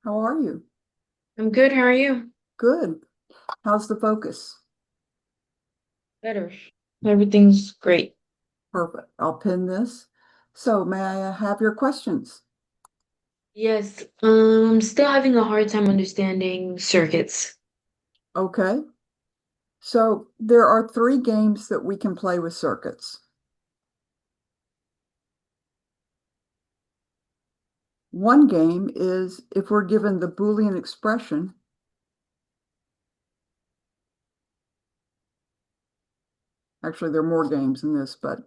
How are you? I'm good. How are you? Good. How's the focus? Better. Everything's great. Perfect. I'll pin this. So, may I have your questions? Yes. Still having a hard time understanding circuits. Okay. So, there are three games that we can play with circuits. One game is if we're given the Boolean expression, actually, there are more games than this, but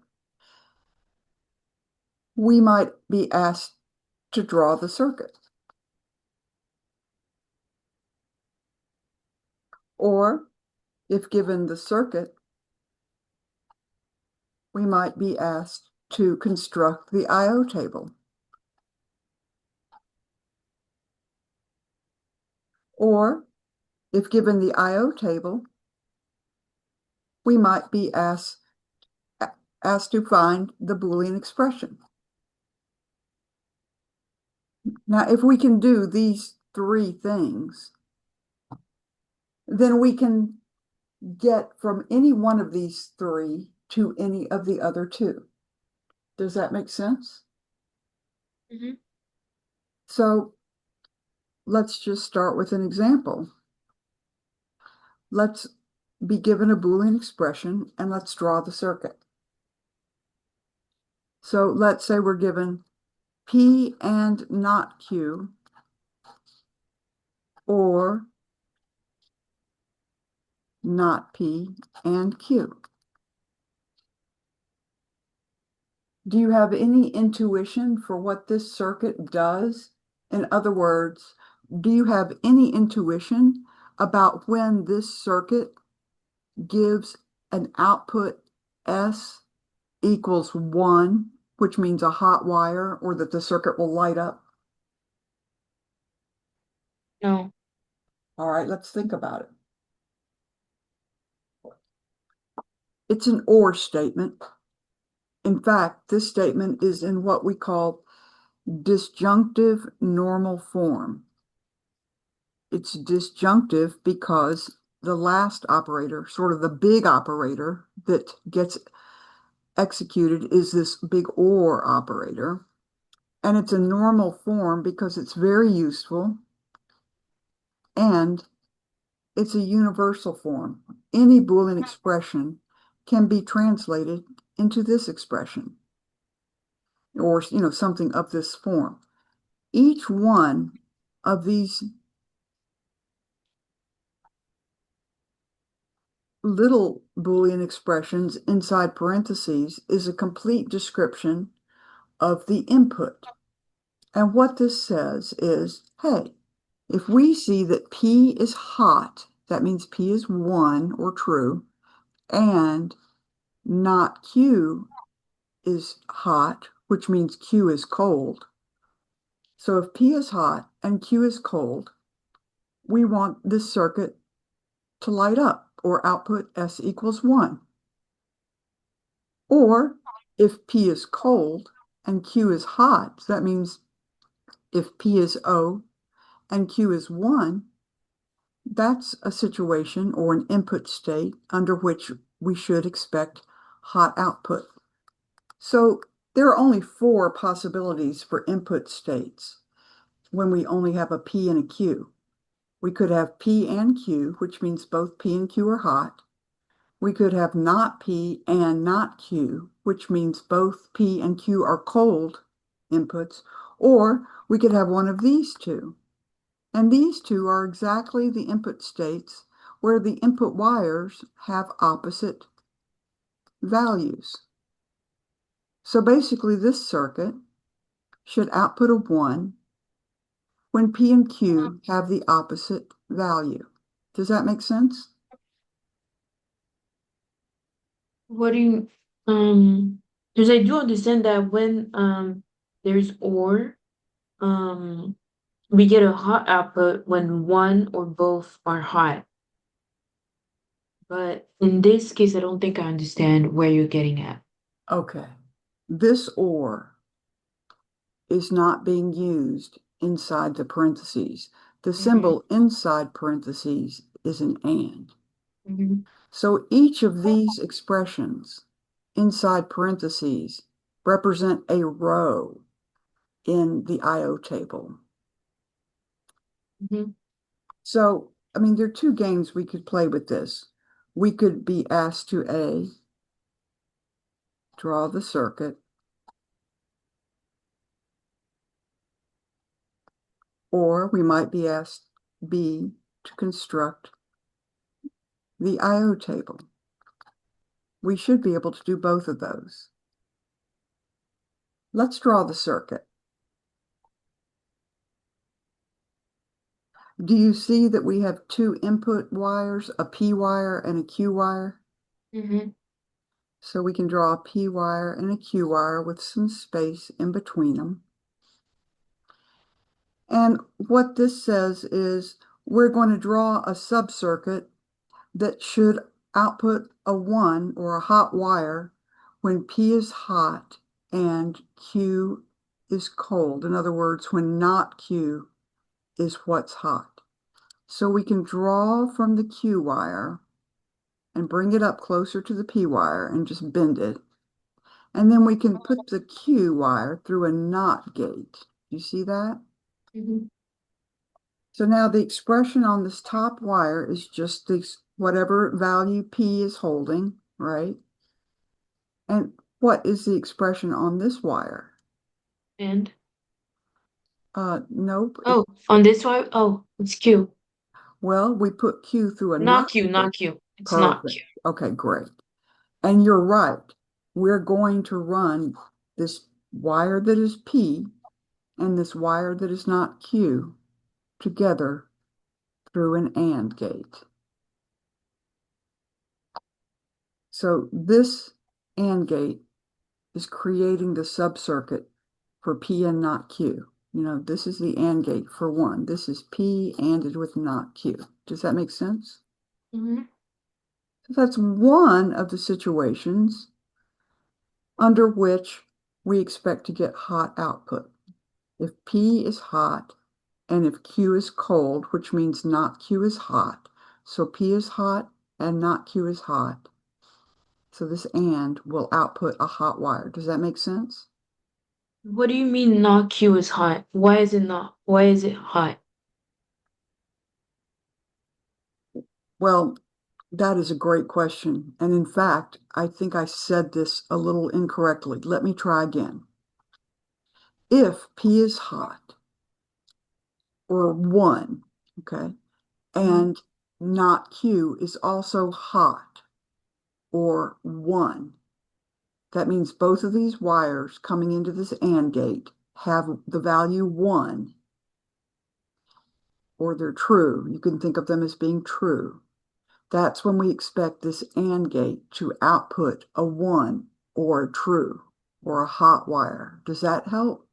we might be asked to draw the circuit. Or, if given the circuit, we might be asked to construct the I/O table. Or, if given the I/O table, we might be asked to find the Boolean expression. Now, if we can do these three things, then we can get from any one of these three to any of the other two. Does that make sense? Hmm. So let's just start with an example. Let's be given a Boolean expression and let's draw the circuit. So let's say we're given P and not Q, or not P and Q. Do you have any intuition for what this circuit does? In other words, do you have any intuition about when this circuit gives an output S equals 1, which means a hot wire, or that the circuit will light up? No. All right, let's think about it. It's an or statement. In fact, this statement is in what we call disjunctive normal form. It's disjunctive because the last operator, sort of the big operator that gets executed, is this big or operator. And it's a normal form because it's very useful and it's a universal form. Any Boolean expression can be translated into this expression or something of this form. Each one of these little Boolean expressions inside parentheses is a complete description of the input. And what this says is, hey, if we see that P is hot, that means P is 1 or true, and not Q is hot, which means Q is cold. So if P is hot and Q is cold, we want this circuit to light up or output S equals 1. Or if P is cold and Q is hot, so that means if P is O and Q is 1, that's a situation or an input state under which we should expect hot output. So there are only four possibilities for input states when we only have a P and a Q. We could have P and Q, which means both P and Q are hot. We could have not P and not Q, which means both P and Q are cold inputs, or we could have one of these two. And these two are exactly the input states where the input wires have opposite values. So basically, this circuit should output a 1 when P and Q have the opposite value. Does that make sense? What do you because I do understand that when there's or we get a hot output when one or both are hot. But in this case, I don't think I understand where you're getting at. Okay. This or is not being used inside the parentheses. The Mm-hmm. symbol inside parentheses is an and. Mm-hmm. So each of these expressions inside parentheses represent a row in the IO table. Mm-hmm. So, I mean, there are two games we could play with this. We could be asked to A, draw the circuit, or we might be asked B, to construct the IO table. We should be able to do both of those. Let's draw the circuit. Do you see that we have two input wires, a P wire and a Q wire? Mm-hmm. So we can draw a P wire and a Q wire with some space in between them. And what this says is we're going to draw a subcircuit that should output a 1 or a hot wire when P is hot and Q is cold. In other words, when not Q is what's hot. So we can draw from the Q wire and bring it up closer to the P wire and just bend it. And then we can put the Q wire through a NOT gate. You see that? Mm-hmm. So now the expression on this top wire is just this, whatever value P is holding, right? And what is the expression on this wire? And Nope. oh, on this one, oh, it's Q. Well, we put Q through a Not NOT Q, gate. not Q. It's not Perfect. Q. Okay, great. And you're right. We're going to run this wire that is P and this wire that is not Q together through an AND gate. So this AND gate is creating the subcircuit for P and not Q. You know, this is the AND gate for 1. This is P ANDed with not Q. Does that make sense? Mm-hmm. So that's one of the situations under which we expect to get hot output. If P is hot and if Q is cold, which means not Q is hot, so P is hot and not Q is hot. So this AND will output a hot wire. Does that make sense? What do you mean not Q is hot? Why is it not? Why is it hot? Well, that is a great question. And in fact, I think I said this a little incorrectly. Let me try again. If P is hot or 1, okay, Mm-hmm. and not Q is also hot or 1, that means both of these wires coming into this AND gate have the value 1, or they're true. You can think of them as being true. That's when we expect this AND gate to output a 1 or a true or a hot wire. Does that help?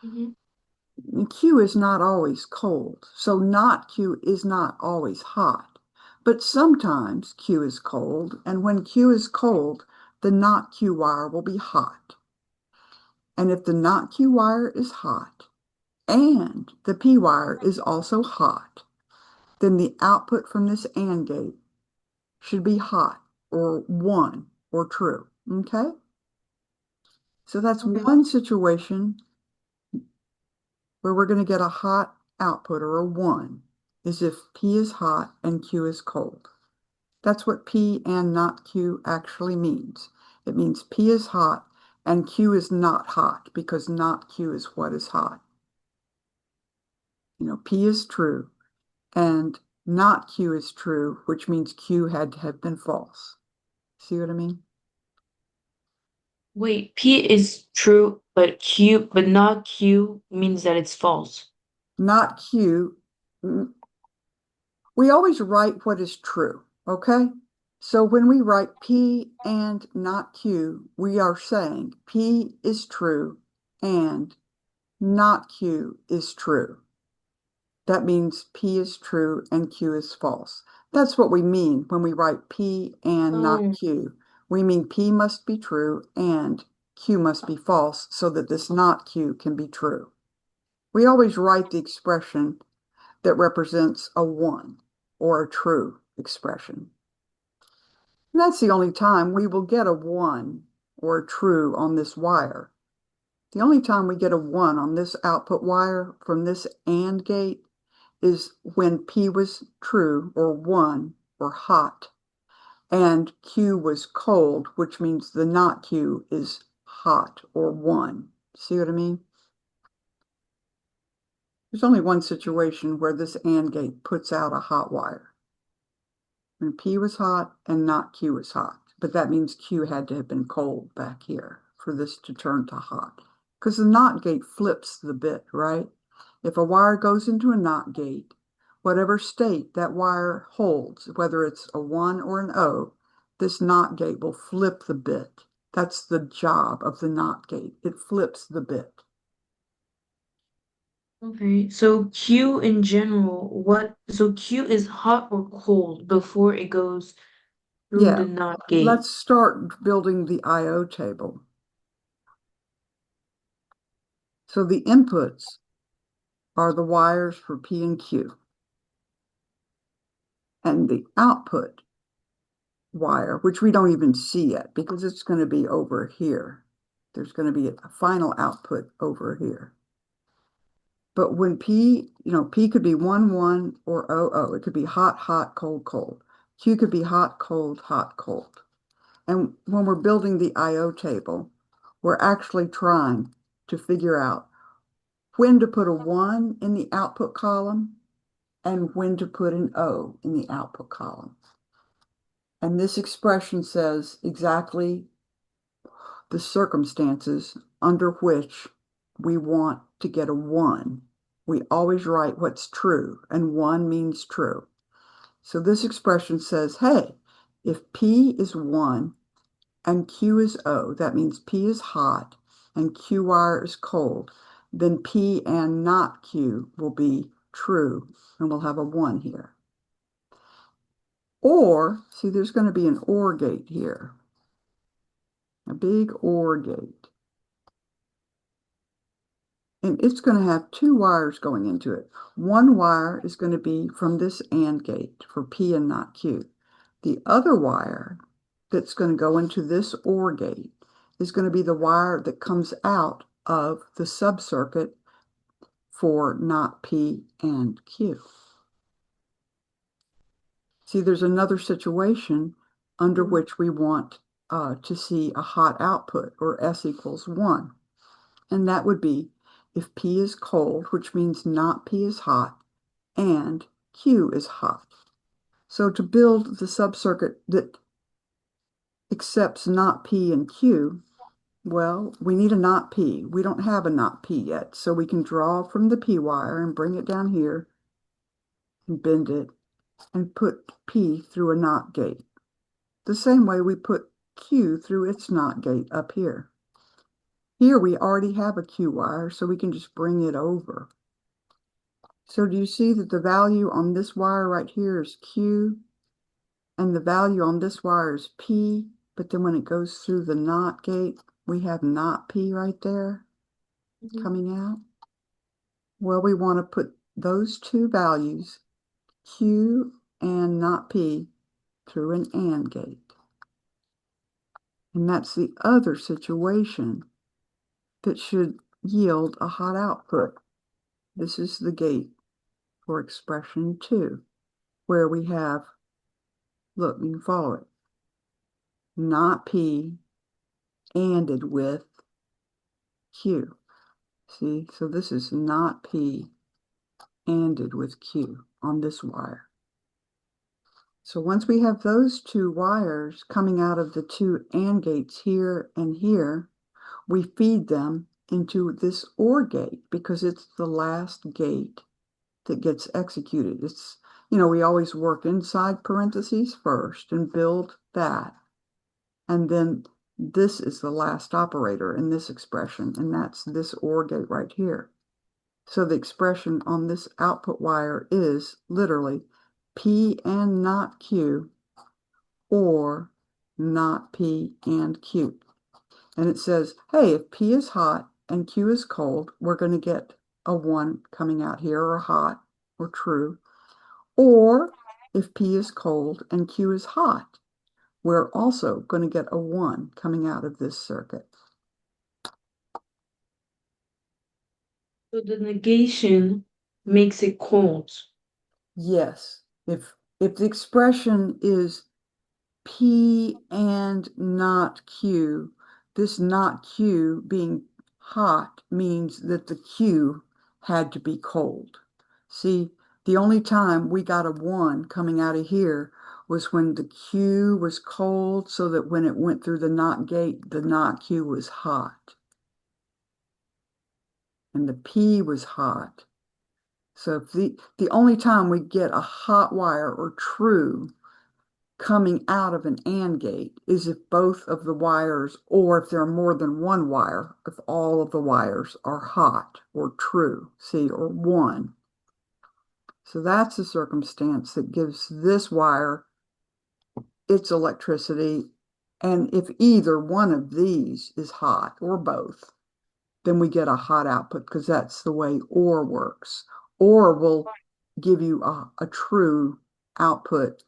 Mm-hmm. Q is not always cold, so not Q is not always hot. But sometimes Q is cold, and when Q is cold, the not Q wire will be hot. And if the not Q wire is hot and the P wire is also hot, then the output from this AND gate should be hot or 1 or true. Okay? So that's Okay. one situation where we're going to get a hot output or a 1 is if P is hot and Q is cold. That's what P and not Q actually means. It means P is hot and Q is not hot because not Q is what is hot. You know, P is true and not Q is true, which means Q had to have been false. See what I mean? Wait, P is true, but Q, but not Q means that it's false. Not Q. We always write what is true, okay? So when we write P and not Q, we are saying P is true and not Q is true. That means P is true and Q is false. That's what we mean when we write P and not Oh, Q. We mean P must be true and Q must be false so that this not Q can be true. We always write the expression that represents a 1 or a true expression. And that's the only time we will get a 1 or a true on this wire. The only time we get a 1 on this output wire from this AND gate is when P was true or 1 or hot and Q was cold, which means the not Q is hot or 1. See what I mean? There's only one situation where this AND gate puts out a hot wire. When P was hot and not Q was hot. But that means Q had to have been cold back here for this to turn to hot. Because the NOT gate flips the bit, right? If a wire goes into a NOT gate, whatever state that wire holds, whether it's a 1 or an O, this NOT gate will flip the bit. That's the job of the NOT gate. It flips the bit. Okay, so Q in general, so Q is hot or cold before it goes through Yeah, the NOT gate. let's start building the I/O table. So the inputs are the wires for P and Q. And the output wire, which we don't even see yet because it's going to be over here. There's going to be a final output over here. But when P, P could be 1, 1 or 0, 0. It could be hot, hot, cold, cold. Q could be hot, cold, hot, cold. And when we're building the I/O table, we're actually trying to figure out when to put a 1 in the output column and when to put an O in the output column. And this expression says exactly the circumstances under which we want to get a 1. We always write what's true, and 1 means true. So this expression says, hey, if P is 1 and Q is O, that means P is hot and Q wire is cold, then P and not Q will be true, and we'll have a 1 here. Or, see, there's going to be an OR gate here, a big OR gate. And it's going to have 2 wires going into it. One wire is going to be from this AND gate for P and not Q. The other wire that's going to go into this OR gate is going to be the wire that comes out of the subcircuit for not P and Q. See, there's another situation under which we want to see a hot output, or S equals 1. And that would be if P is cold, which means not P is hot, and Q is hot. So to build the subcircuit that accepts not P and Q, well, we need a not P. We don't have a not P yet, so we can draw from the P wire and bring it down here and bend it and put P through a not gate. The same way we put Q through its not gate up here. Here we already have a Q wire, so we can just bring it over. So do you see that the value on this wire right here is Q, and the value on this wire is P, but then when it goes through the NOT gate, we have not P right there coming out? Well, we want to put those 2 values, Q and not P, through an AND gate. And that's the other situation that should yield a hot output. This is the gate for expression 2, where we have, look, you can follow it, not P ANDed with Q. See, so this is not P ANDed with Q on this wire. So once we have those 2 wires coming out of the 2 AND gates here and here, we feed them into this OR gate because it's the last gate that gets executed. It's, we always work inside parentheses first and build that. And then this is the last operator in this expression, and that's this OR gate right here. So the expression on this output wire is literally P and not Q, or not P and Q. And it says, hey, if P is hot and Q is cold, we're going to get a 1 coming out here, or hot, or true. Or if P is cold and Q is hot, we're also going to get a 1 coming out of this circuit. So the negation makes it cold. Yes, if the expression is P and not Q, this not Q being hot means that the Q had to be cold. See, the only time we got a 1 coming out of here was when the Q was cold, so that when it went through the not gate, the not Q was hot. And the P was hot. So if the only time we get a hot wire or true coming out of an AND gate is if both of the wires, or if there are more than one wire, if all of the wires are hot or true, see, or 1. So that's a circumstance that gives this wire its electricity. And if either one of these is hot or both, then we get a hot output, because that's the way OR works. OR will give you a true output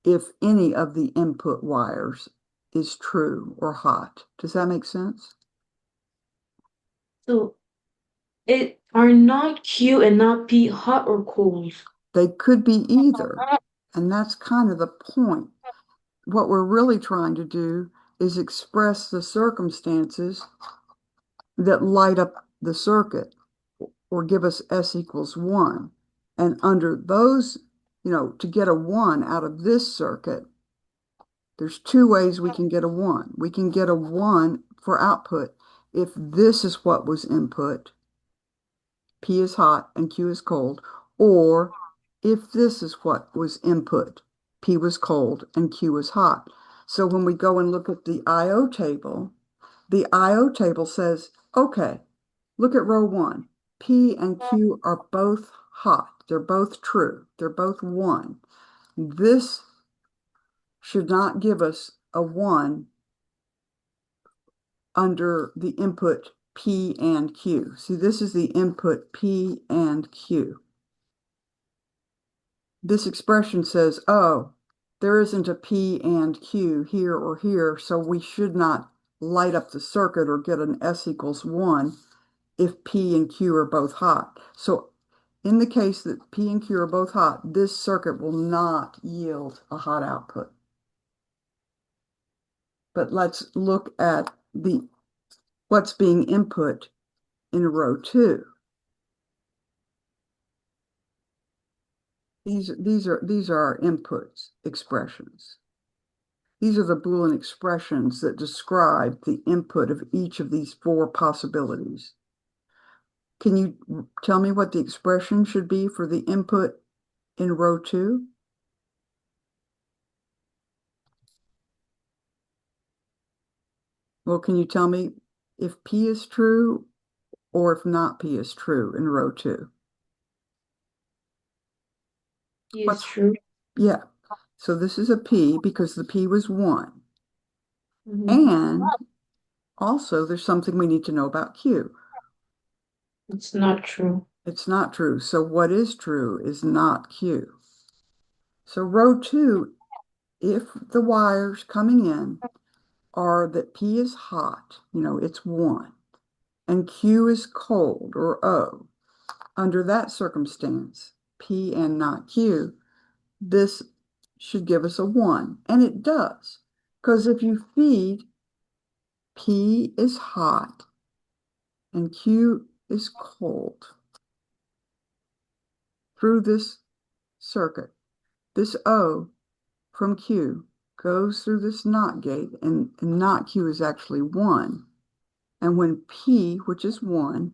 if any of the input wires is true or hot. Does that make sense? So it are not Q and not P hot or cold? They could be either. And that's kind of the point. What we're really trying to do is express the circumstances that light up the circuit, or give us S equals 1. And under those, to get a 1 out of this circuit, there's two ways we can get a 1. We can get a 1 for output if this is what was input, P is hot and Q is cold, or if this is what was input, P was cold and Q was hot. So when we go and look at the I/O table, the I/O table says, okay, look at row 1. P and Q are both hot. They're both true. They're both 1. This should not give us a 1 under the input P and Q. See, this is the input P and Q. This expression says, oh, there isn't a P and Q here or here, so we should not light up the circuit or get an S equals 1 if P and Q are both hot. So in the case that P and Q are both hot, this circuit will not yield a hot output. But let's look at what's being input in row 2. These are our inputs expressions. These are the Boolean expressions that describe the input of each of these 4 possibilities. Can you tell me what the expression should be for the input in row 2? Well, can you tell me if P is true or if not P is true in row 2? P is true. Yeah. So this is a P because the P was 1. Mm-hmm. And also there's something we need to know about Q. It's not true. It's not true. So what is true is not Q. So row 2, if the wires coming in are that P is hot, it's 1, and Q is cold, or O, under that circumstance, P and not Q, this should give us a 1. And it does. Because if you feed P is hot and Q is cold through this circuit, this O from Q goes through this NOT gate, and NOT Q is actually 1. And when P, which is 1,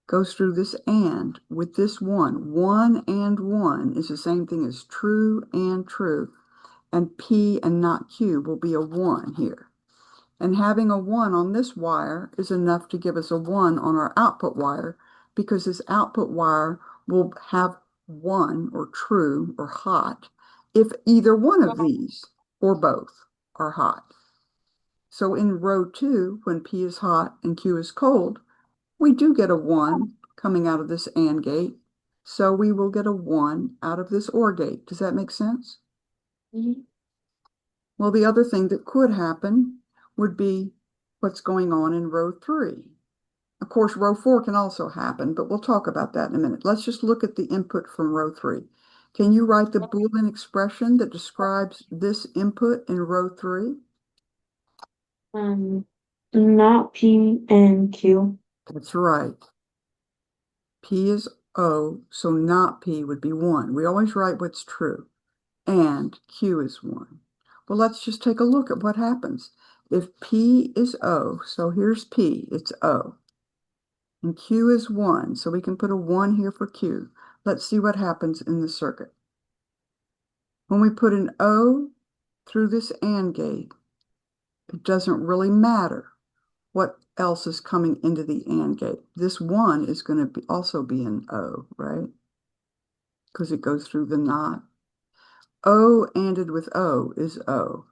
goes through this AND with this 1, 1 and 1 is the same thing as true and true. And P and not Q will be a 1 here. And having a 1 on this wire is enough to give us a 1 on our output wire, because this output wire will have 1 or true or hot if either one of these or both are hot. So in row 2, when P is hot and Q is cold, we do get a 1 coming out of this AND gate. So we will get a 1 out of this OR gate. Does that make sense? Mhm. Well, the other thing that could happen would be what's going on in row 3. Of course, row 4 can also happen, but we'll talk about that in a minute. Let's just look at the input from row 3. Can you write the Boolean expression that describes this input in row 3? Um, not P and Q. That's right. P is O, so not P would be 1. We always write what's true. And Q is 1. Well, let's just take a look at what happens. If P is O, so here's P, it's O. And Q is 1, so we can put a 1 here for Q. Let's see what happens in the circuit. When we put an O through this AND gate, it doesn't really matter what else is coming into the AND gate. This 1 is going to also be an O, right? Because it goes through the NOT. O ANDed with O is O.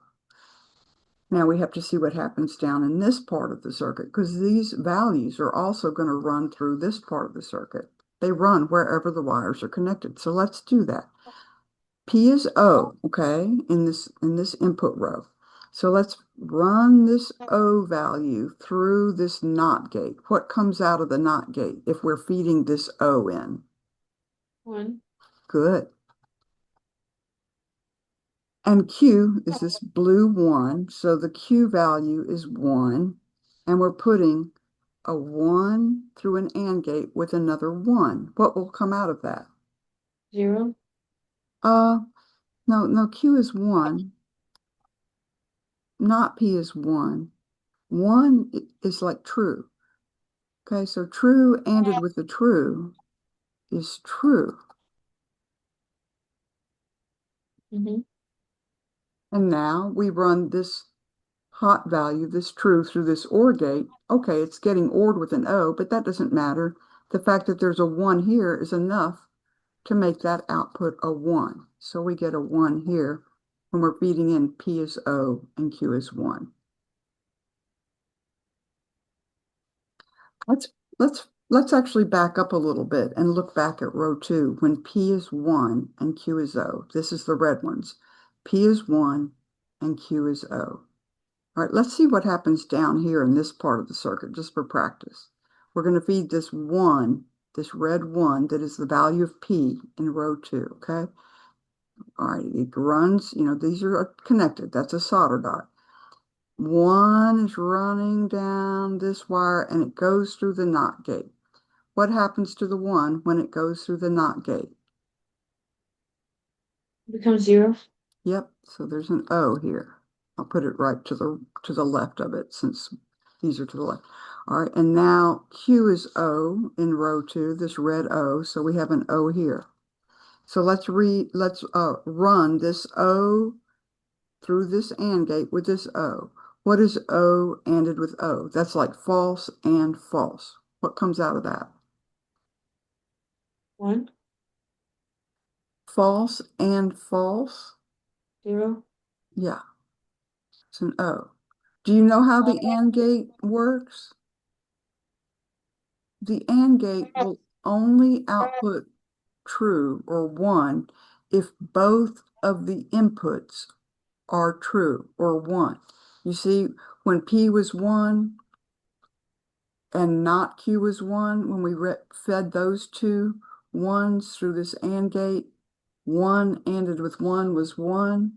Now we have to see what happens down in this part of the circuit because these values are also going to run through this part of the circuit. They run wherever the wires are connected. So let's do that. P is O, okay, in this input row. So let's run this O value through this NOT gate. What comes out of the NOT gate if we're feeding this O in? 1. Good. And Q is this blue 1, so the Q value is 1, and we're putting a 1 through an AND gate with another 1. What will come out of that? 0. Uh, no, Q is 1, not P is 1. 1 is like true. Okay, so true ANDed with the true is true. Mm-hmm. And now we run this hot value, this true, through this OR gate. Okay, it's getting ORed with an O, but that doesn't matter. The fact that there's a 1 here is enough to make that output a 1. So we get a 1 here when we're feeding in P is O and Q is 1. Let's let's actually back up a little bit and look back at row 2 when P is 1 and Q is O. This is the red ones. P is 1 and Q is O. All right, let's see what happens down here in this part of the circuit, just for practice. We're going to feed this 1, this red 1, that is the value of P in row 2, okay? All right, it runs, these are connected. That's a solder dot. 1 is running down this wire, and it goes through the NOT gate. What happens to the 1 when it goes through the NOT gate? Becomes 0. Yep, so there's an O here. I'll put it right to the left of it since these are to the left. All right, and now Q is O in row 2, this red O, so we have an O here. So let's run this O through this AND gate with this O. What is O ANDed with O? That's like false and false. What comes out of that? 1. False and false? 0. Yeah, it's an O. Do you know how the AND gate works? The AND gate will only output true or 1 if both of the inputs are true or 1. You see, when P was 1 and not Q was 1, when we fed those two ones through this AND gate, 1 ANDed with 1 was 1,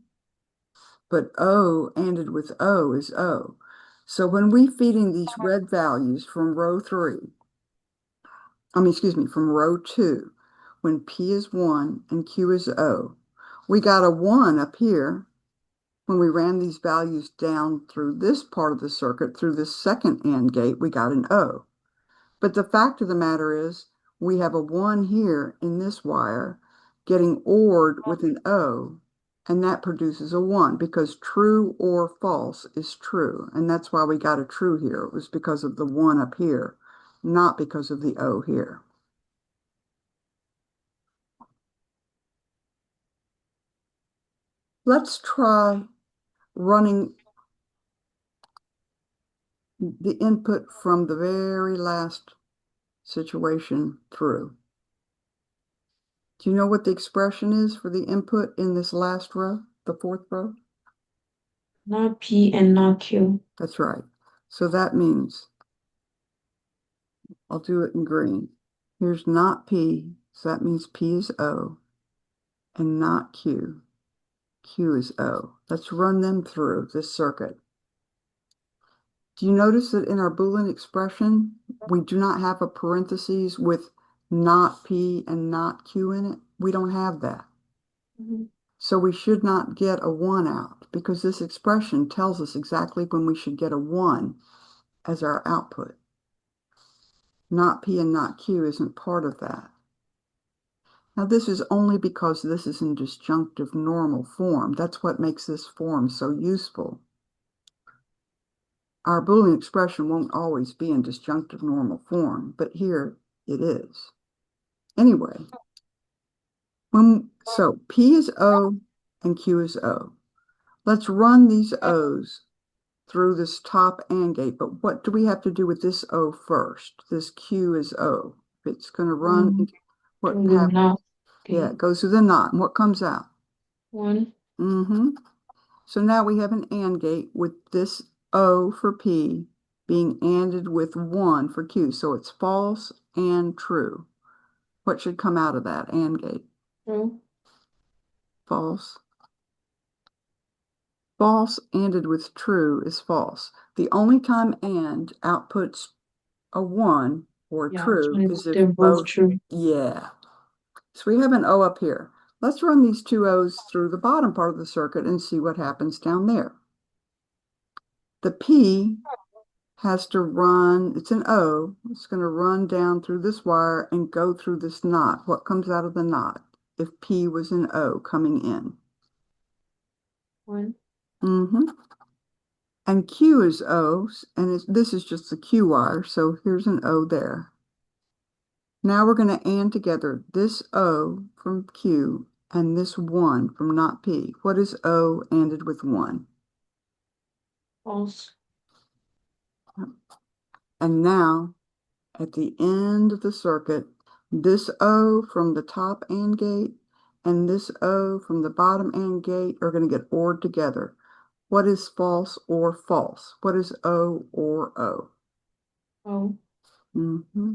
but O ANDed with O is O. So when we feeding these red values from row 3, excuse me, from row 2, when P is 1 and Q is O, we got a 1 up here. When we ran these values down through this part of the circuit, through this second AND gate, we got an O. But the fact of the matter is, we have a 1 here in this wire getting ORed with an O, and that produces a 1 because true or false is true. And that's why we got a true here. It was because of the 1 up here, not because of the O here. Let's try running the input from the very last situation through. Do you know what the expression is for the input in this last row, the fourth row? Not P and not Q. That's right. So that means, I'll do it in green. Here's not P, so that means P is O, and not Q. Q is O. Let's run them through this circuit. Do you notice that in our Boolean expression, we do not have a parentheses with not P and not Q in it? We don't have that. Mhm. So we should not get a 1 out because this expression tells us exactly when we should get a 1 as our output. Not P and not Q isn't part of that. Now this is only because this is in disjunctive normal form. That's what makes this form so useful. Our Boolean expression won't always be in disjunctive normal form, but here it is. Anyway, so P is O and Q is O. Let's run these O's through this top AND gate, but what do we have to do with this O first? This Q is O. It's going to run, what Through the happens? not Yeah, gate. it goes through the knot, and what comes out? 1. So now we have an AND gate with this O for P being ANDed with 1 for Q. So it's false and true. What should come out of that AND gate? True. False. False ANDed with true is false. The only time AND outputs a 1 or Yeah, it's true when is if they're both both, true. yeah. So we have an O up here. Let's run these two O's through the bottom part of the circuit and see what happens down there. The P has to run, it's an O, it's going to run down through this wire and go through this knot. What comes out of the knot if P was an O coming in? 1. Mm-hmm. And Q is O, and this is just the Q wire, so here's an O there. Now we're going to AND together this O from Q and this 1 from not P. What is O ANDed with 1? False. And now, at the end of the circuit, this O from the top AND gate and this O from the bottom AND gate are going to get ORed together. What is false or false? What is O or O? O. Mm-hmm.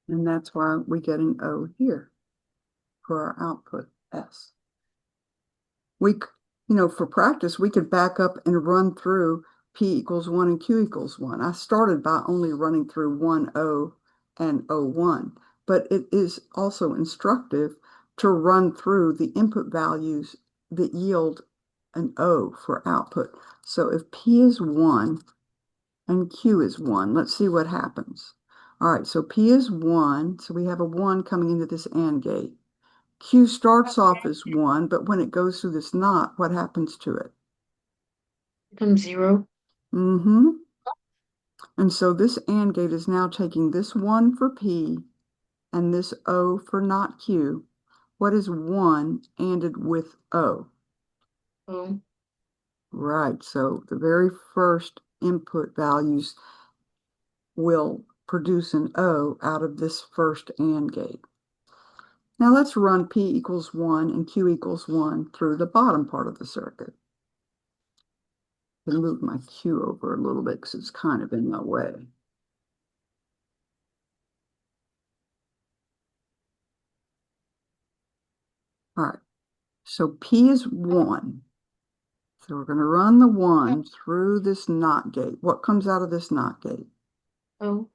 And that's why we get an O here for our output, S. We, for practice, we could back up and run through P equals 1 and Q equals 1. I started by only running through 1O and O1, but it is also instructive to run through the input values that yield an O for output. So if P is 1 and Q is 1, let's see what happens. All right, so P is 1, so we have a 1 coming into this AND gate. Q starts off as 1, but when it goes through this knot, what happens to it? Becomes 0. Mm-hmm. And so this AND gate is now taking this 1 for P and this O for not Q. What is 1 ANDed with O? O. Right, so the very first input values will produce an O out of this first AND gate. Now let's run P equals 1 and Q equals 1 through the bottom part of the circuit. I'm going to move my Q over a little bit because it's kind of in my way. All right, so P is 1. So we're going to run the 1 through this NOT gate. What comes out of this NOT gate? O.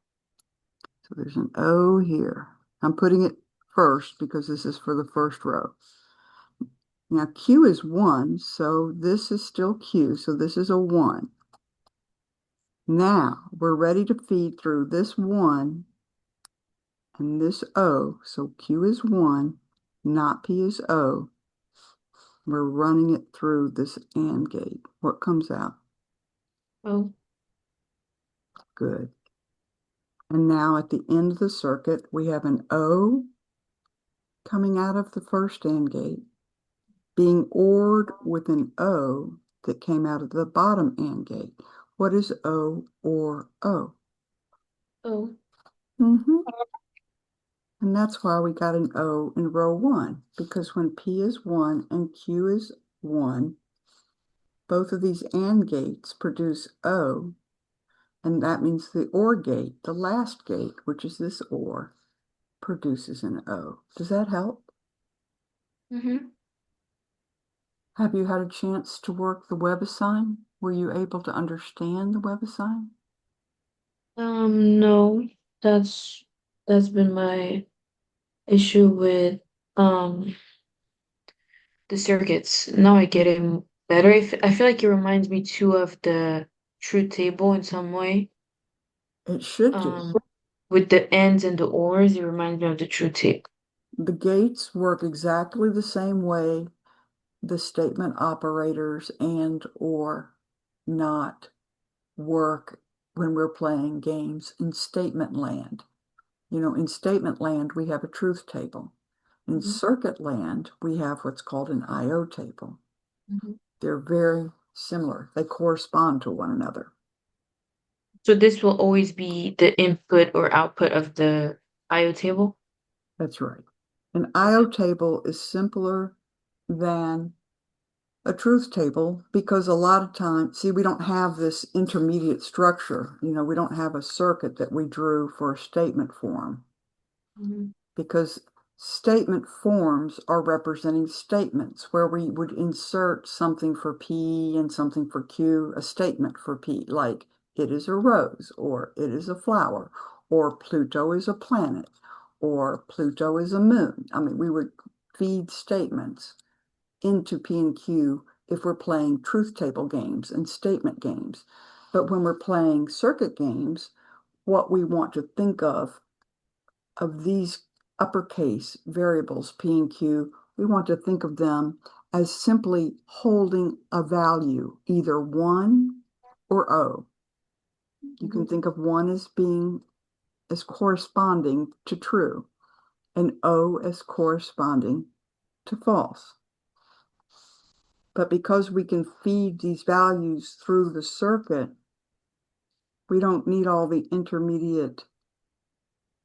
So there's an O here. I'm putting it first because this is for the first row. Now Q is 1, so this is still Q, so this is a 1. Now we're ready to feed through this 1 and this O. So Q is 1, not P is O. We're running it through this AND gate. What comes out? O. Good. And now at the end of the circuit, we have an O coming out of the first AND gate being ORed with an O that came out of the bottom AND gate. What is O or O? Oh. Mm-hmm. And that's why we got an O in row 1, because when P is 1 and Q is 1, both of these AND gates produce O, and that means the OR gate, the last gate, which is this OR, produces an O. Does that help? Mm-hmm. Have you had a chance to work the WebAssign? Were you able to understand the WebAssign? No, that's that's been my issue with um the circuits. Now I get it better. I feel like it reminds me too of the truth table in some way. It should do. Um, with the ends and the ors, it reminds me of the truth table. The gates work exactly the same way the statement operators and or not work when we're playing games in statement land. You know, in statement land, we have a truth table. In Mhm, circuit land, we have what's called an IO table. mhm. They're very similar. They correspond to one another. So this will always be the input or output of the IO table? That's right. An IO Okay. table is simpler than a truth table because a lot of times, see, we don't have this intermediate structure. You know, we don't have a circuit that we drew for a statement form Mhm, because statement forms are representing statements where we would insert something for P and something for Q, a statement for P, like it is a rose, or it is a flower, or Pluto is a planet, or Pluto is a moon. I mean, we would feed statements into P and Q if we're playing truth table games and statement games. But when we're playing circuit games, what we want to think of these uppercase variables, P and Q, we want to think of them as simply holding a value, either 1 or O. You can mhm. think of 1 as being as corresponding to true and O as corresponding to false. But because we can feed these values through the circuit, we don't need all the intermediate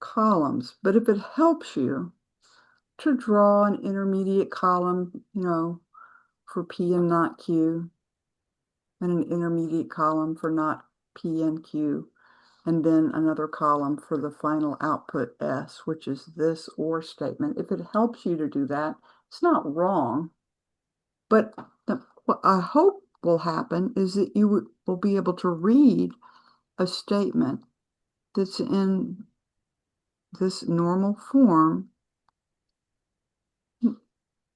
columns. But if it helps you to draw an intermediate column, you know, for P and not Q, and an intermediate column for not P and Q, and then another column for the final output S, which is this or statement. If it helps you to do that, it's not wrong. But what I hope will happen is that you will be able to read a statement that's in this normal form.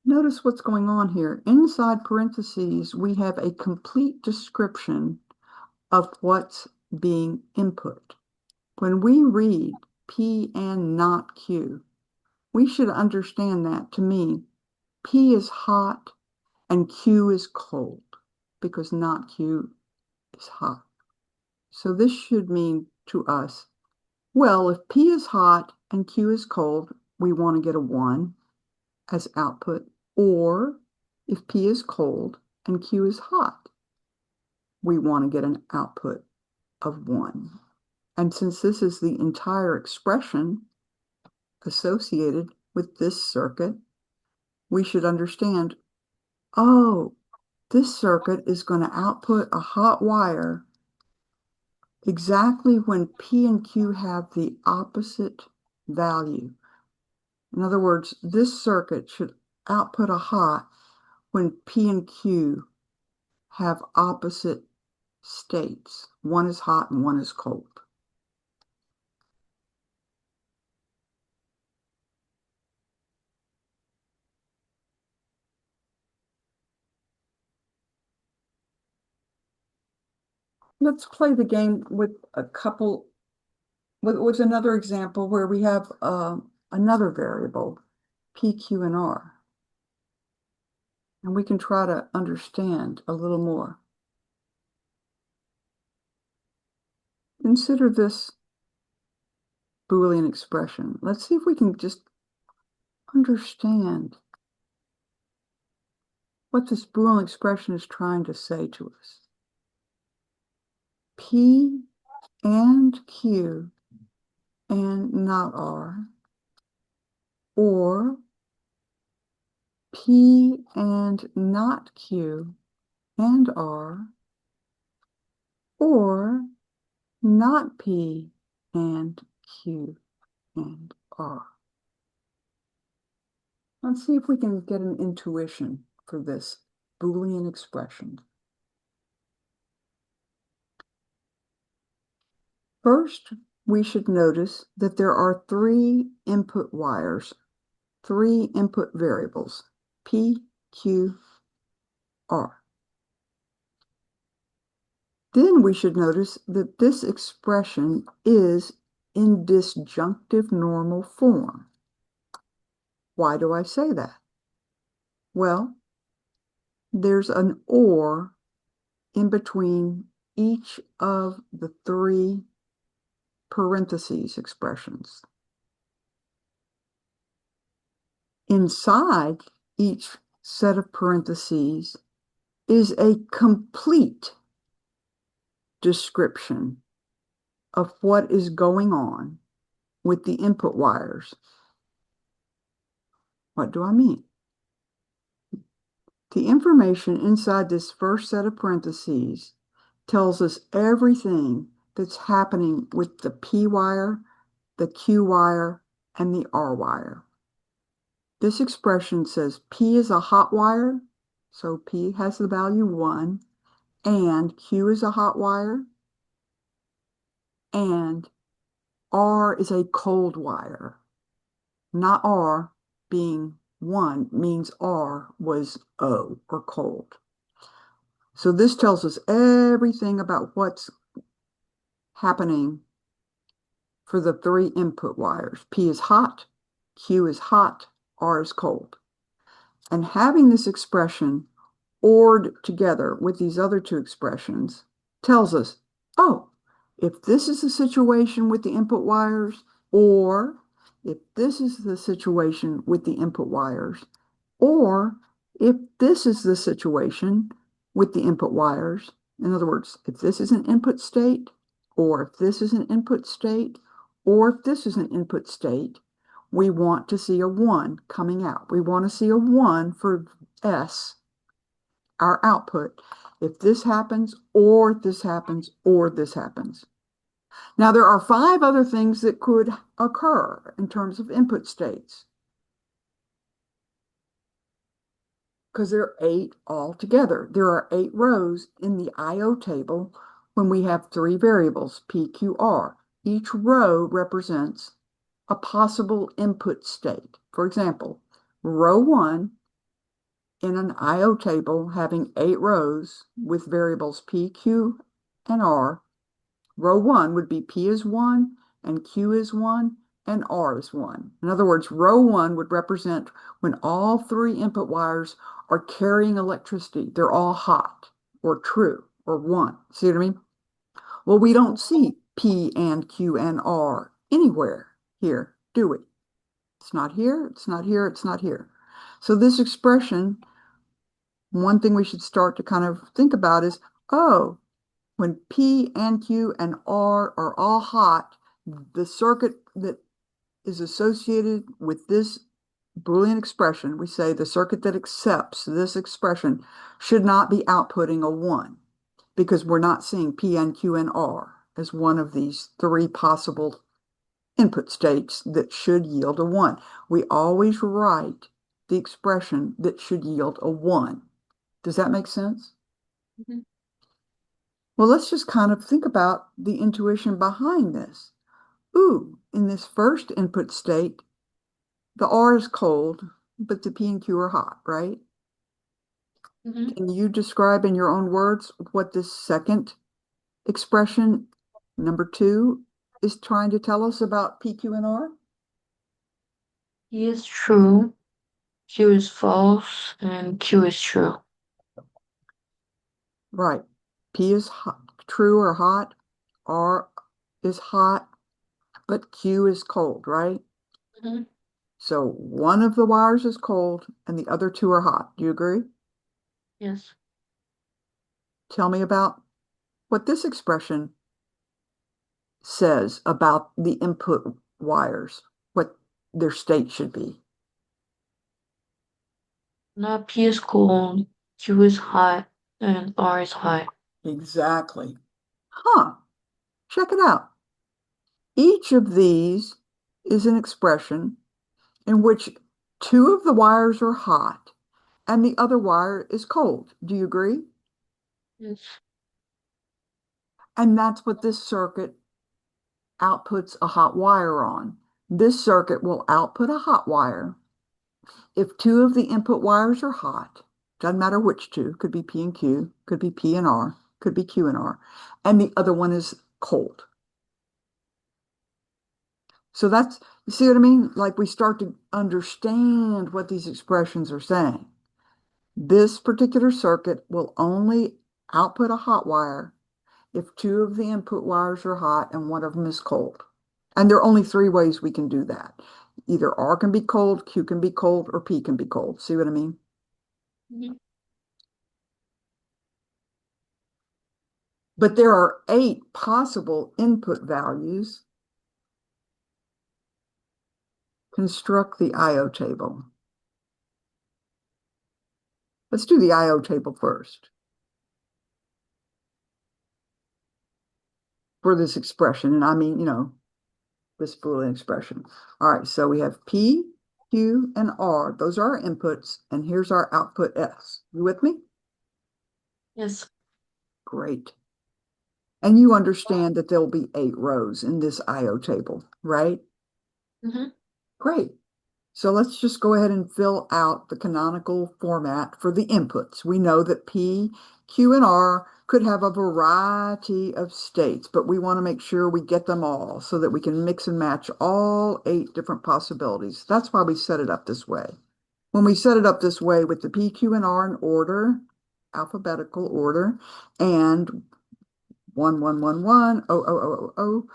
Notice what's going on here. Inside parentheses, we have a complete description of what's being input. When we read P and not Q, we should understand that to mean P is hot and Q is cold because not Q is hot. So this should mean to us, well, if P is hot and Q is cold, we want to get a 1 as output. Or if P is cold and Q is hot, we want to get an output of 1. And since this is the entire expression associated with this circuit, we should understand, oh, this circuit is going to output a hot wire exactly when P and Q have the opposite value. In other words, this circuit should output a hot when P and Q have opposite states. One is hot and one is cold. Let's play the game with a couple, with another example where we have another variable, P, Q, and R. And we can try to understand a little more. Consider this Boolean expression. Let's see if we can just understand what this Boolean expression is trying to say to us. P and Q and not R, or P and not Q and R, or not P and Q and R. Let's see if we can get an intuition for this Boolean expression. First, we should notice that there are three input wires, three input variables, P, Q, R. Then we should notice that this expression is in disjunctive normal form. Why do I say that? Well, there's an or in between each of the three parentheses expressions. Inside each set of parentheses is a complete description of what is going on with the input wires. What do I mean? The information inside this first set of parentheses tells us everything that's happening with the P wire, the Q wire, and the R wire. This expression says P is a hot wire, so P has the value 1, and Q is a hot wire, and R is a cold wire. Not R being 1 means R was O, or cold. So this tells us everything about what's happening for the three input wires. P is hot, Q is hot, R is cold. And having this expression ORed together with these other two expressions tells us, oh, if this is the situation with the input wires, or if this is the situation with the input wires, or if this is the situation with the input wires, in other words, if this is an input state, or if this is an input state, or if this is an input state, we want to see a 1 coming out. We want to see a 1 for S, our output, if this happens, or this happens, or this happens. Now, there are 5 other things that could occur in terms of input states, because there are 8 altogether. There are 8 rows in the IO table when we have 3 variables, P, Q, R. Each row represents a possible input state. For example, row 1 in an IO table having 8 rows with variables P, Q, and R, row 1 would be P is 1, and Q is 1, and R is 1. In other words, row 1 would represent when all 3 input wires are carrying electricity. They're all hot, or true, or 1. See what I mean? Well, we don't see P and Q and R anywhere here, do we? It's not here, it's not here, it's not here. So this expression, one thing we should start to kind of think about is, oh, when P and Q and R are all hot, the circuit that is associated with this Boolean expression, we say the circuit that accepts this expression should not be outputting a 1, because we're not seeing P and Q and R as one of these 3 possible input states that should yield a 1. We always write the expression that should yield a 1. Does that make sense? Mhm. Well, let's just kind of think about the intuition behind this. Ooh, in this first input state, the R is cold, but the P and Q are hot, right? Mhm. Can you describe in your own words what this second expression, number 2, is trying to tell us about P, Q, and R? P is true, Q is false, and Q is true. Right. P is hot, true or hot, R is hot, but Q is cold, right? Mhm. So one of the wires is cold and the other 2 are hot. Do you agree? Yes. Tell me about what this expression says about the input wires, what their state should be. Not P is cold, Q is hot, and R is hot. Exactly. Huh. Check it out. Each of these is an expression in which two of the wires are hot and the other wire is cold. Do you agree? Yes. And that's what this circuit outputs a hot wire on. This circuit will output a hot wire if two of the input wires are hot. Doesn't matter which two, could be P and Q, could be P and R, could be Q and R, and the other one is cold. So that's, you see what I mean? Like we start to understand what these expressions are saying. This particular circuit will only output a hot wire if two of the input wires are hot and one of them is cold. And there are only three ways we can do that. Either R can be cold, Q can be cold, or P can be cold. See what I mean? Mhm. But there are 8 possible input values. Construct the IO table. Let's do the IO table first for this expression. And I mean, this Boolean expression. All right, so we have P, Q, and R. Those are our inputs, and here's our output S. You with me? Yes. Great. And you understand that there'll be 8 rows in this IO table, right? Mm-hmm. Great. So let's just go ahead and fill out the canonical format for the inputs. We know that P, Q, and R could have a variety of states, but we want to make sure we get them all so that we can mix and match all 8 different possibilities. That's why we set it up this way. When we set it up this way with the P, Q, and R in order, alphabetical order, and 1111, 0000,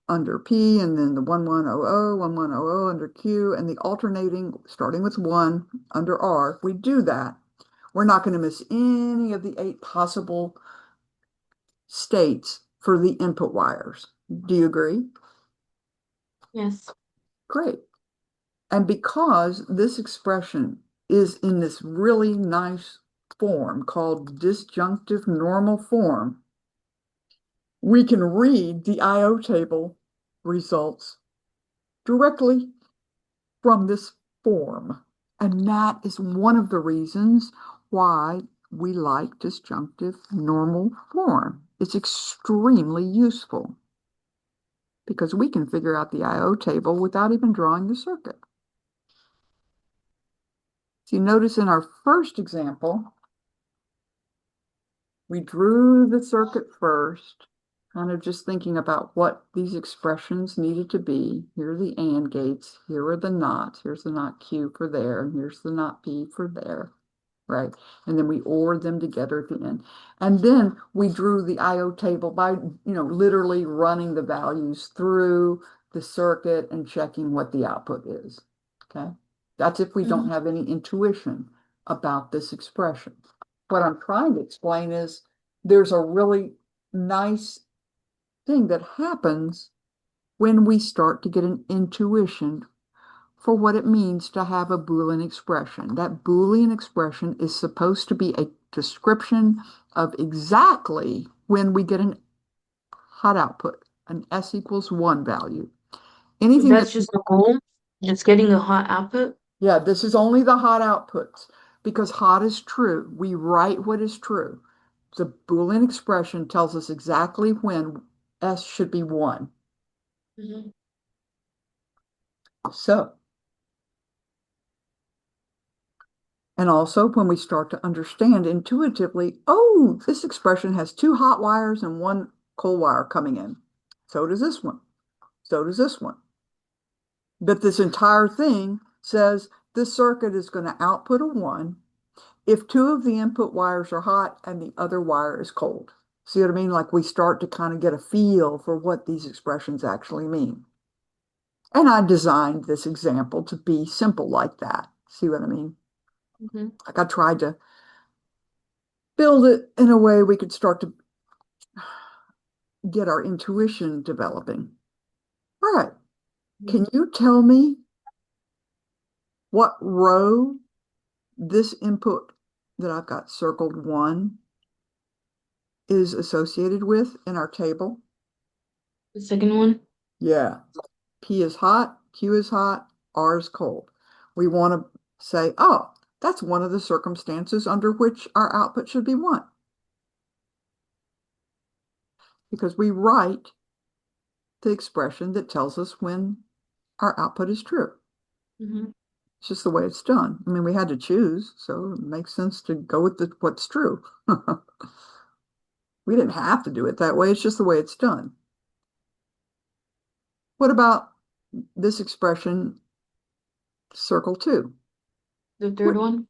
under P, and then the 1100, 1100 under Q, and the alternating starting with 1 under R. If we do that, we're not going to miss any of the 8 possible states for the input wires. Do you agree? Yes. Great. And because this expression is in this really nice form called disjunctive normal form, we can read the IO table results directly from this form. And that is one of the reasons why we like disjunctive normal form. It's extremely useful because we can figure out the IO table without even drawing the circuit. So you notice in our first example, we drew the circuit first, kind of just thinking about what these expressions needed to be. Here are the AND gates. Here are the NOTs. Here's the NOT Q for there, and here's the NOT P for there, right? And then we ORed them together at the end. And then we drew the IO table by, literally running the values through the circuit and checking what the output is, okay? That's if we don't Mm-hmm. have any intuition about this expression. What I'm trying to explain is there's a really nice thing that happens when we start to get an intuition for what it means to have a Boolean expression. That Boolean expression is supposed to be a description of exactly when we get an hot output, an S equals 1 value. So Anything that, that's just the goal. It's getting a hot output. yeah, this is only the hot outputs because hot is true. We write what is true. The Boolean expression tells us exactly when S should be 1. Mm-hmm. So, and also when we start to understand intuitively, oh, this expression has 2 hot wires and 1 cold wire coming in. So does this one. So does this one. But this entire thing says this circuit is going to output a 1 if 2 of the input wires are hot and the other wire is cold. See what I mean? Like we start to kind of get a feel for what these expressions actually mean. And I designed this example to be simple like that. See what I mean? Mm-hmm. Like I tried to build it in a way we could start to get our intuition developing. All right. Mhm. Can you tell me what row this input that I've got circled 1 is associated with in our table? The second one? Yeah. P is hot, Q is hot, R is cold. We want to say, oh, that's one of the circumstances under which our output should be 1. Because we write the expression that tells us when our output is true. Mm-hmm. It's just the way it's done. I mean, we had to choose, so it makes sense to go with what's true. We didn't have to do it that way. It's just the way it's done. What about this expression, circle 2? The third What one?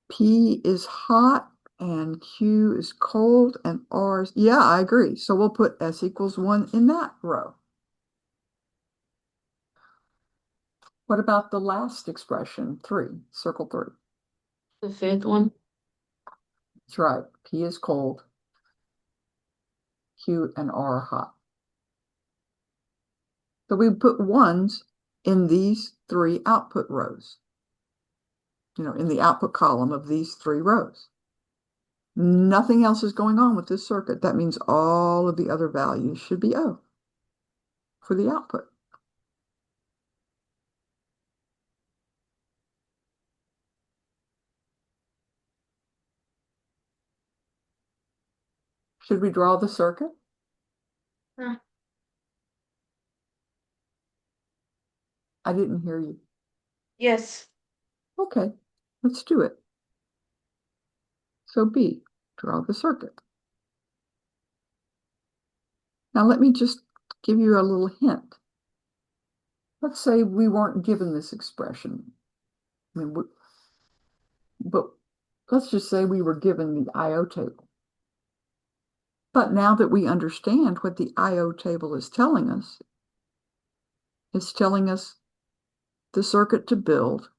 P is hot and Q is cold and R is, yeah, I agree. So we'll put S equals 1 in that row. What about the last expression, 3, circle 3? The fifth one? That's right. P is cold, Q and R are hot. So we put 1s in these 3 output rows, in the output column of these 3 rows. Nothing else is going on with this circuit. That means all of the other values should be O for the output. Should we draw the circuit? Huh. I didn't hear you. Yes. Okay, let's do it. So B, draw the circuit. Now let me just give you a little hint. Let's say we weren't given this expression. I mean, but let's just say we were given the IO table. But now that we understand what the IO table is telling us, it's telling us the circuit to build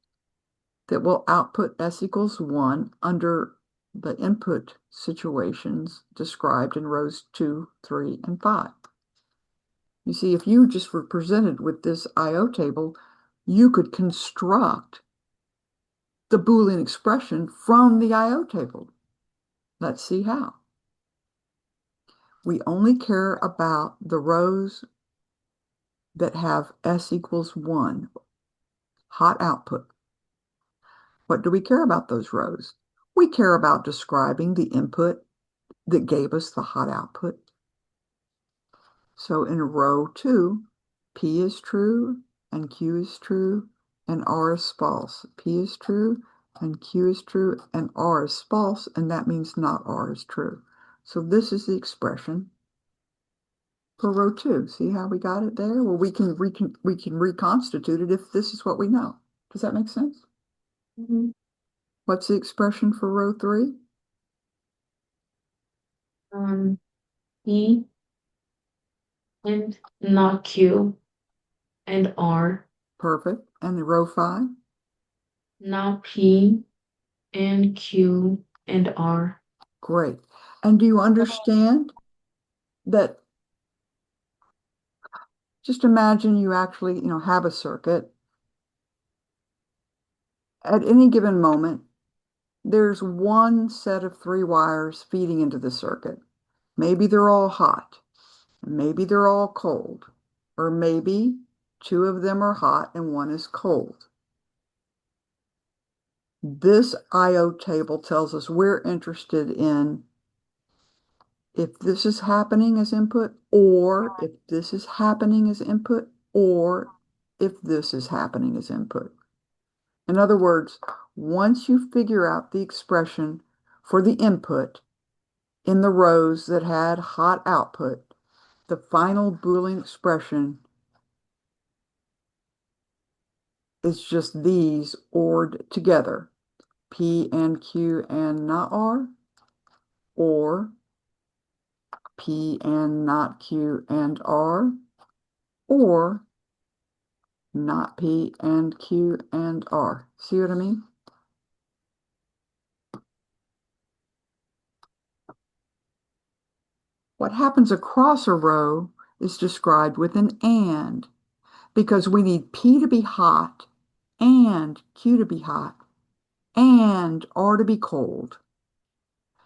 that will output S equals 1 under the input situations described in rows 2, 3, and 5. You see, if you just were presented with this IO table, you could construct the Boolean expression from the IO table. Let's see how. We only care about the rows that have S equals 1, hot output. What do we care about those rows? We care about describing the input that gave us the hot output. So in row 2, P is true and Q is true and R is false. P is true and Q is true and R is false, and that means not R is true. So this is the expression for row 2. See how we got it there? Well, we can reconstitute it if this is what we know. Does that make sense? Mm-hmm. What's the expression for row 3? P and not Q and R. Perfect. And row 5? Not P and Q and R. Great. And do you understand that? Just imagine you actually, have a circuit. At any given moment, there's one set of 3 wires feeding into the circuit. Maybe they're all hot, and maybe they're all cold, or maybe 2 of them are hot and 1 is cold. This IO table tells us we're interested in if this is happening as input, or if this is happening as input, or if this is happening as input. In other words, once you figure out the expression for the input in the rows that had hot output, the final Boolean expression is just these ORed together, P and Q and not R, or P and not Q and R, or not P and Q and R. See what I mean? What happens across a row is described with an and, because we need P to be hot and Q to be hot and R to be cold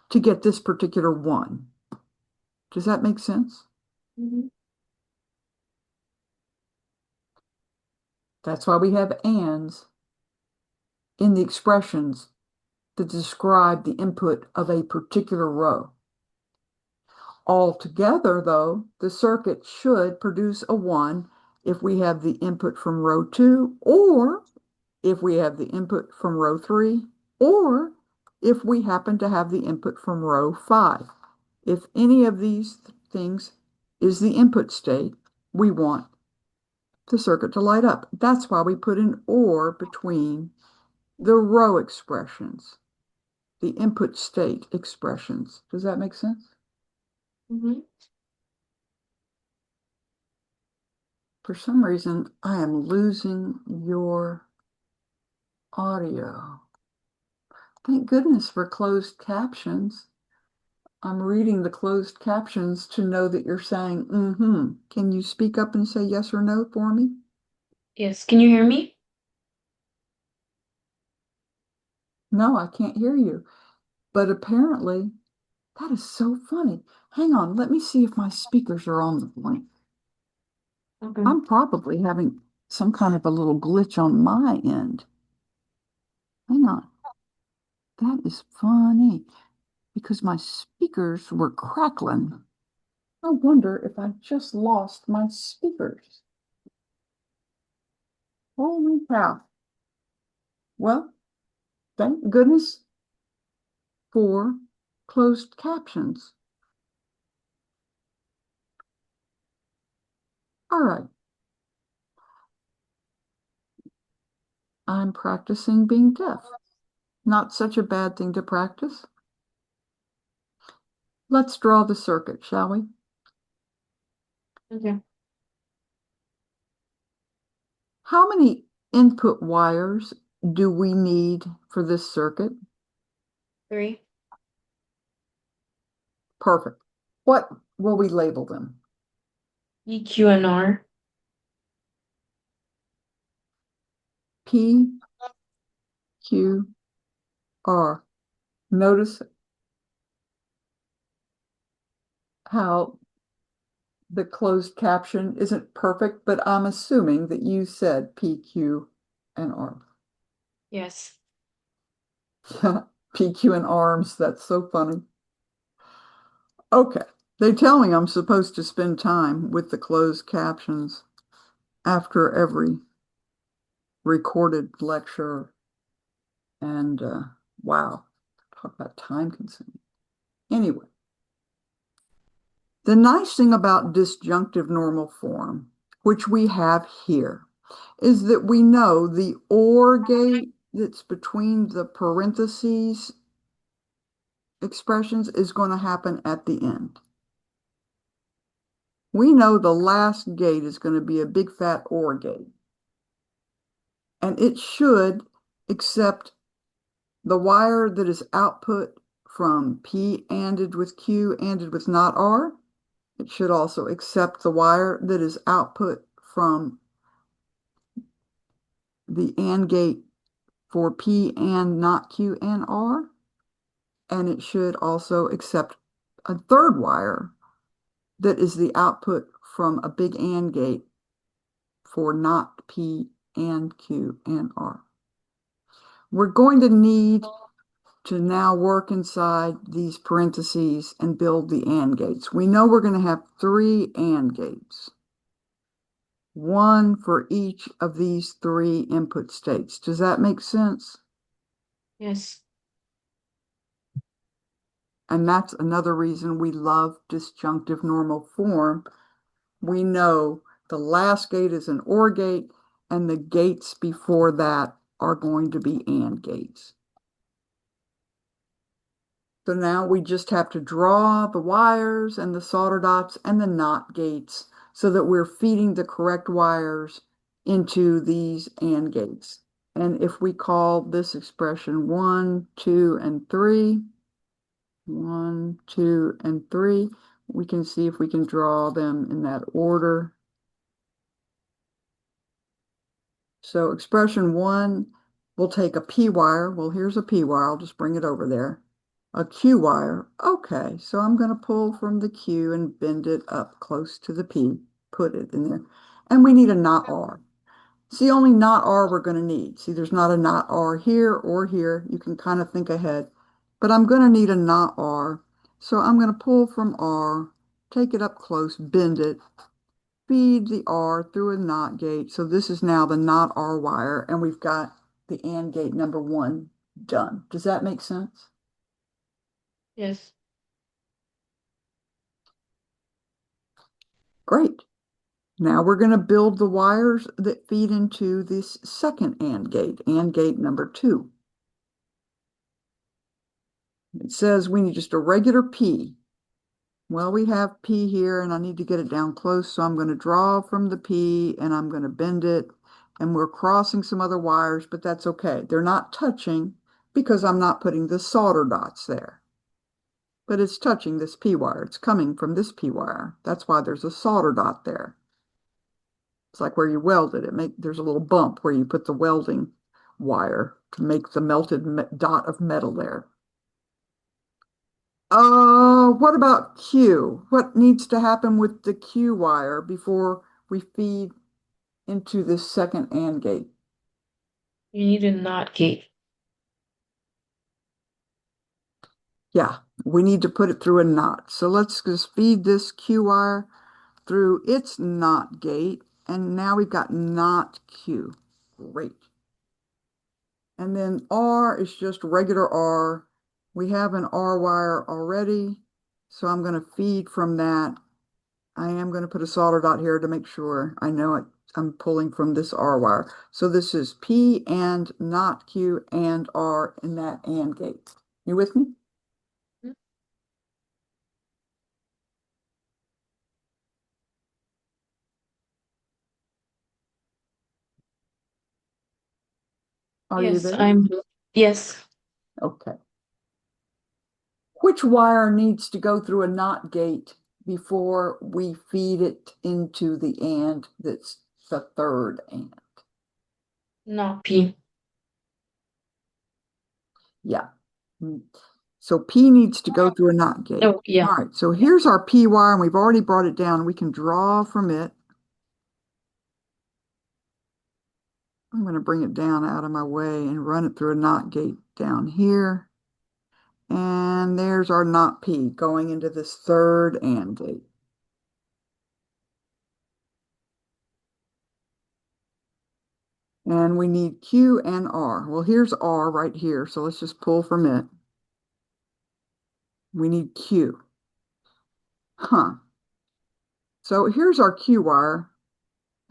to get this particular one. Does that make sense? Mhm. That's why we have ands in the expressions that describe the input of a particular row. Altogether, though, the circuit should produce a 1 if we have the input from row 2, or if we have the input from row 3, or if we happen to have the input from row 5. If any of these things is the input state, we want the circuit to light up. That's why we put an or between the row expressions, the input state expressions. Does that make sense? Mhm. For some reason, I am losing your audio. Thank goodness for closed captions. I'm reading the closed captions to know that you're saying, mm-hmm. Can you speak up and say yes or no for me? Yes. Can you hear me? No, I can't hear you. But apparently, that is so funny. Hang on, let me see if my speakers are on the point. Okay. I'm probably having some kind of a little glitch on my end. Hang on. That is funny because my speakers were crackling. I wonder if I just lost my speakers. Holy cow. Well, thank goodness for closed captions. All right, I'm practicing being deaf. Not such a bad thing to practice. Let's draw the circuit, shall we? Okay. How many input wires do we need for this circuit? 3. Perfect. What will we label them? E, Q, and R. P, Q, R. Notice how the closed caption isn't perfect, but I'm assuming that you said P, Q, and R. Yes. P, Q, and arms. That's so funny. Okay. They tell me I'm supposed to spend time with the closed captions after every recorded lecture. And wow, talk about time consuming. Anyway, the nice thing about disjunctive normal form, which we have here, is that we know the OR gate that's between the parentheses expressions is going to happen at the end. We know the last gate is going to be a big fat OR gate. And it should accept the wire that is output from P ANDed with Q ANDed with not R. It should also accept the wire that is output from the AND gate for P and not Q and R. And it should also accept a third wire that is the output from a big AND gate for not P and Q and R. We're going to need to now work inside these parentheses and build the AND gates. We know we're going to have 3 AND gates, one for each of these 3 input states. Does that make sense? Yes. And that's another reason we love disjunctive normal form. We know the last gate is an OR gate, and the gates before that are going to be AND gates. So now we just have to draw the wires and the solder dots and the NOT gates so that we're feeding the correct wires into these AND gates. And if we call this expression 1, 2, and 3, 1, 2, and 3, We can see if we can draw them in that order. So expression one, we'll take a P wire. Well, here's a P wire. I'll just bring it over there. A Q wire. Okay, so I'm going to pull from the Q and bend it up close to the P, put it in there. And we need a not R. It's the only not R we're going to need. See, there's not a not R here or here. You can kind of think ahead. But I'm going to need a not R. So I'm going to pull from R, take it up close, bend it, feed the R through a NOT gate. So this is now the not R wire, and we've got the AND gate number one done. Does that make sense? Yes. Great. Now we're going to build the wires that feed into this second AND gate number two. It says we need just a regular P. Well, we have P here, and I need to get it down close, so I'm going to draw from the P, and I'm going to bend it, and we're crossing some other wires, but that's okay. They're not touching because I'm not putting the solder dots there. But it's touching this P wire. It's coming from this P wire. That's why there's a solder dot there. It's like where you weld it. There's a little bump where you put the welding wire to make the melted dot of metal there. What about Q? What needs to happen with the Q wire before we feed into this second AND gate? You need a NOT gate. Yeah, we need to put it through a NOT. So let's just feed this Q wire through its NOT gate, and now we've got NOT Q. Great. And then R is just regular R. We have an R wire already, so I'm going to feed from that. I am going to put a solder dot here to make sure I know it. I'm pulling from this R wire. So this is P and not Q and R in that AND gate. You with me? Are you Yes, there? yes. Okay. Which wire needs to go through a NOT gate before we feed it into the AND that's the third AND? Not P. Yeah. So P needs to go through a NOT gate. Oh, yeah. All right, so here's our P wire, and we've already brought it down. We can draw from it. I'm going to bring it down out of my way and run it through a NOT gate down here. And there's our NOT P going into this third AND gate. And we need Q and R. Well, here's R right here, so let's just pull from it. We need Q. Huh. So here's our Q wire,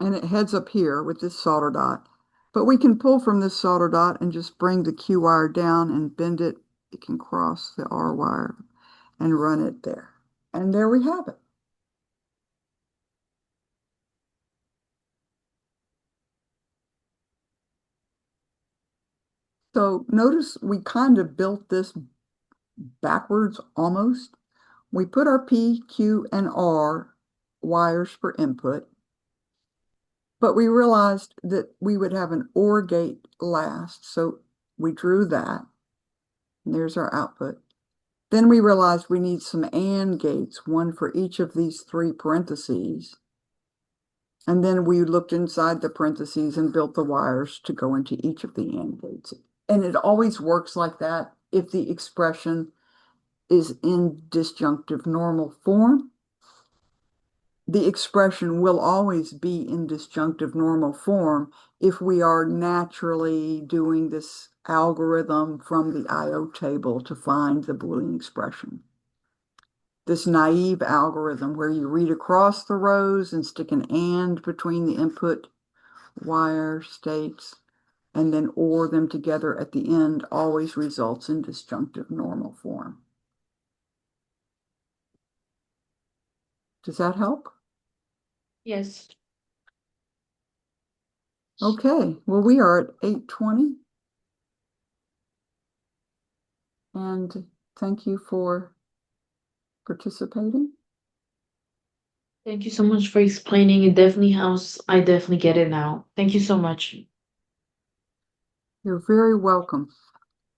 and it heads up here with this solder dot. But we can pull from this solder dot and just bring the Q wire down and bend it. It can cross the R wire and run it there. And there we have it. So notice we kind of built this backwards almost. We put our P, Q, and R wires for input, but we realized that we would have an OR gate last, so we drew that. And there's our output. Then we realized we need some AND gates, one for each of these three parentheses. And then we looked inside the parentheses and built the wires to go into each of the AND gates. And it always works like that if the expression is in disjunctive normal form. The expression will always be in disjunctive normal form if we are naturally doing this algorithm from the IO table to find the Boolean expression. This naive algorithm where you read across the rows and stick an AND between the input wire states and then OR them together at the end always results in disjunctive normal form. Does that help? Yes. Okay, well, we are at 8:20, and thank you for participating. Thank you so much for explaining. It definitely helps. I definitely get it now. Thank you so much. You're very welcome.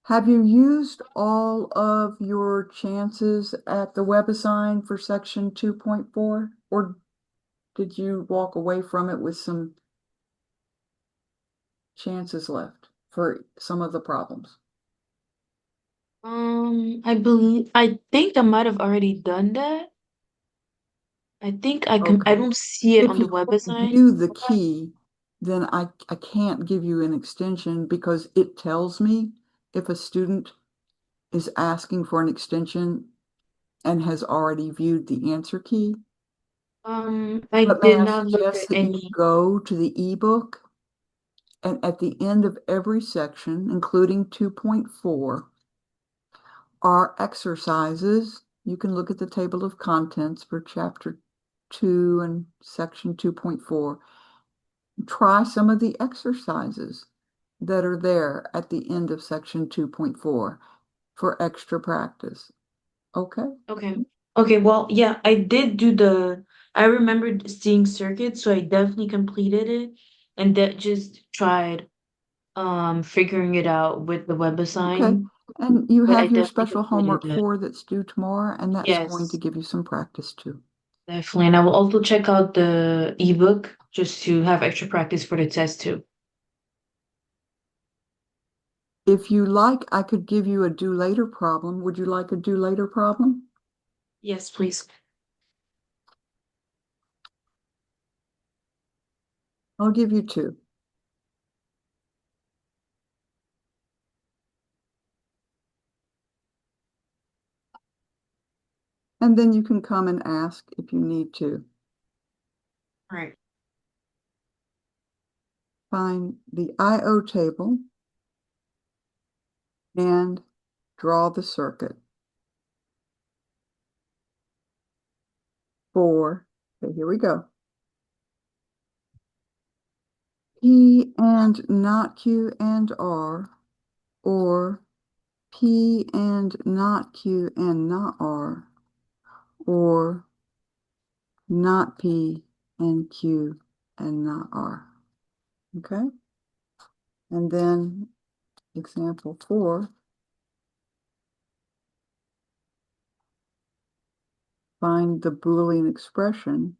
Have you used all of your chances at the WebAssign for section 2.4, or did you walk away from it with some chances left for some of the problems? I think I might have already done that. I think I Okay. don't see it If on the you web assign. view the key, then I can't give you an extension because it tells me if a student is asking for an extension and has already viewed the answer key. I But may did I not look suggest at that you any. go to the ebook and at the end of every section, including 2.4, are exercises. You can look at the table of contents for chapter 2 and section 2.4. Try some of the exercises that are there at the end of section 2.4 for extra practice. Okay? Okay. Okay, well, yeah, I did do I remembered seeing circuits, so I definitely completed it and that just tried figuring it out with the web Okay. assign, And you but I have your definitely special completed homework it. 4 that's due tomorrow, and that's going to Yes, give you some practice too. definitely. And I will also check out the ebook just to have extra practice for the test too. If you like, I could give you a do later problem. Would you like a do later problem? Yes, please. I'll give you two. And then you can come and ask if you need to. All right. Find the I/O table and draw the circuit for, okay, here we go. P and not Q and R, or P and not Q and not R, or not P and Q and not R. Okay? And then example 4, find the Boolean expression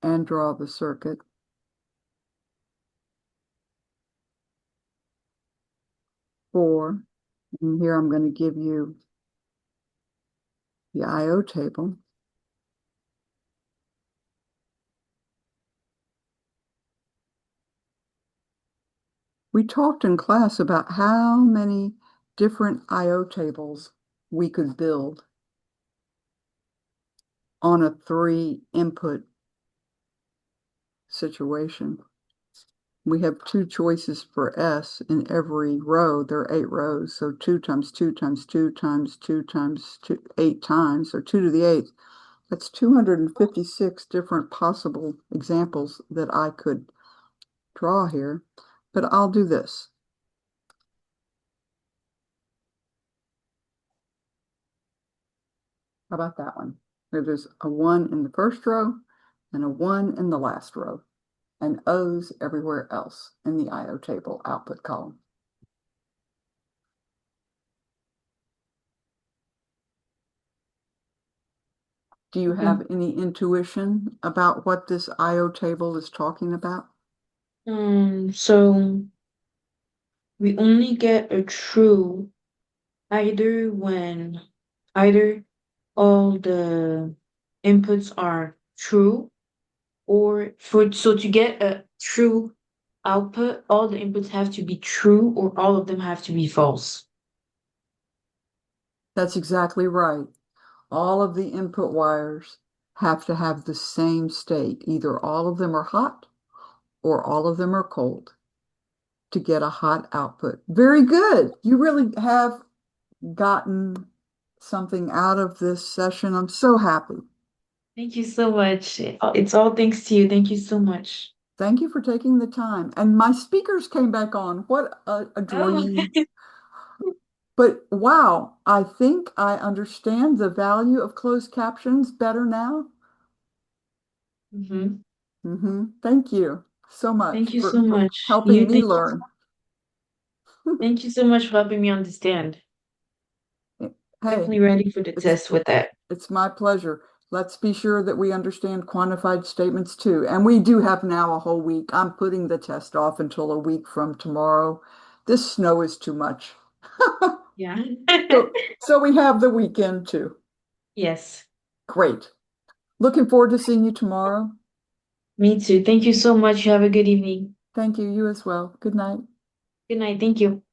and draw the circuit for, and here I'm going to give you the I/O table. We talked in class about how many different I/O tables we could build on a 3-input situation. We have two choices for S in every row. There are 8 rows, so 2 times 2 times 2 times 2 times 2, 8 times, so 2 to the 8th. That's 256 different possible examples that I could draw here, but I'll do this. How about that one? There's a 1 in the first row and a 1 in the last row, and O's everywhere else in the I/O table output column. Do you Okay. have any intuition about what this I/O table is talking about? So we only get a true either when either all the inputs are true or to get a true output, all the inputs have to be true or all of them have to be false. That's exactly right. All of the input wires have to have the same state. Either all of them are hot or all of them are cold to get a hot output. Very good. You really have gotten something out of this session. I'm so happy. Thank you so much. It's all thanks to you. Thank you so much. Thank you for taking the time. And my speakers came back on. What a Oh, dream. But wow, I think I understand the value of closed captions better now. Hmm. Thank you so much Thank you so for much. helping me learn. Thank you so much for helping me understand. Hey, Definitely ready for the it's test with that. it's my pleasure. Let's be sure that we understand quantified statements too. And we do have now a whole week. I'm putting the test off until a week from tomorrow. This snow is too much. Yeah. So we have the weekend too. Yes, Great. Looking forward to seeing you tomorrow. me too. Thank you so much. You have a good evening. Thank you. You as well. Good night. Good night. Thank you.